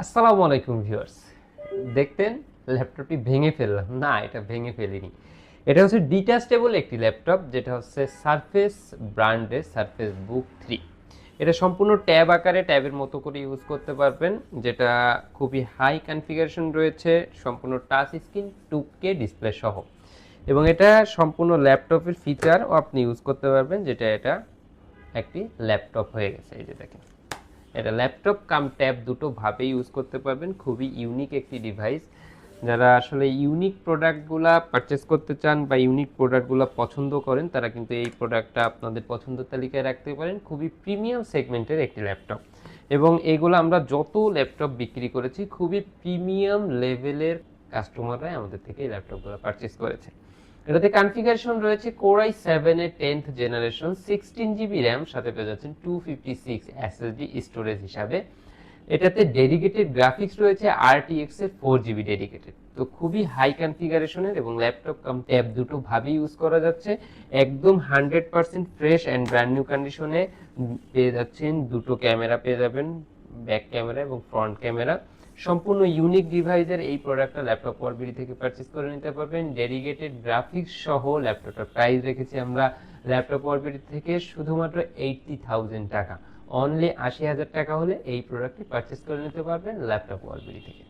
আসসালামু আলাইকুম ভিউয়ার্স। দেখতেন ল্যাপটপটি ভেঙে ফেললাম না, এটা ভেঙে ফেলিনি। এটা হচ্ছে ডিটাচেবল একটি ল্যাপটপ, যেটা হচ্ছে সারফেস ব্র্যান্ডের সারফেস বুক 3। এটা সম্পূর্ণ ট্যাব আকারে ট্যাবের মতো করে ইউজ করতে পারবেন, যেটা খুবই হাই কনফিগারেশন রয়েছে, সম্পূর্ণ টাচ স্ক্রিন 2K ডিসপ্লে সহ। এবং এটা সম্পূর্ণ ল্যাপটপের ফিচারও আপনি ইউজ করতে পারবেন, যেটা এটা একটি ল্যাপটপ হয়ে গেছে। এই যে দেখেন, এটা ল্যাপটপ কাম ট্যাব দুটো ভাবে ইউজ করতে পারবেন। খুবই ইউনিক একটি ডিভাইস। যারা আসলে ইউনিক প্রোডাক্টগুলা পারচেস করতে চান বা ইউনিক প্রোডাক্টগুলো পছন্দ করেন, তারা কিন্তু এই প্রোডাক্টটা আপনাদের পছন্দ তালিকায় রাখতে পারেন। খুবই প্রিমিয়াম সেগমেন্টের একটি ল্যাপটপ, এবং এগুলো আমরা যত ল্যাপটপ বিক্রি করেছি খুবই প্রিমিয়াম লেভেলের কাস্টমাররাই আমাদের থেকে এই ল্যাপটপগুলো পারচেস করেছে। এটাতে কনফিগারেশন রয়েছে Core i7 এর 10th জেনারেশন, 16GB র্যাম, সাথে পেয়ে যাচ্ছেন 256 SSD স্টোরেজ হিসাবে। এটাতে ডেডিকেটেড গ্রাফিক্স রয়েছে RTX এর 4GB ডেডিকেটেড। তো খুবই হাই কনফিগারেশনের, এবং ল্যাপটপ কাম ট্যাব দুটো ভাবে ইউজ করা যাচ্ছে। একদম 100% ফ্রেশ অ্যান্ড ব্র্যান্ড নিউ কন্ডিশনে পেয়ে যাচ্ছেন। দুটো ক্যামেরা পেয়ে যাবেন, ব্যাক ক্যামেরা এবং ফ্রন্ট ক্যামেরা। সম্পূর্ণ ইউনিক ডিভাইসের এই প্রোডাক্টটা ল্যাপটপ ওয়ালবিডি থেকে পারচেস করে নিতে পারবেন। ডেডিকেটেড গ্রাফিক্স সহ ল্যাপটপটার প্রাইস রেখেছি আমরা ল্যাপটপ ওয়ালবিডি থেকে শুধুমাত্র 80,000 টাকা। অনলি 80,000 টাকা হলে এই প্রোডাক্টটি পারচেস করে নিতে পারবেন ল্যাপটপ ওয়ালবিডি থেকে।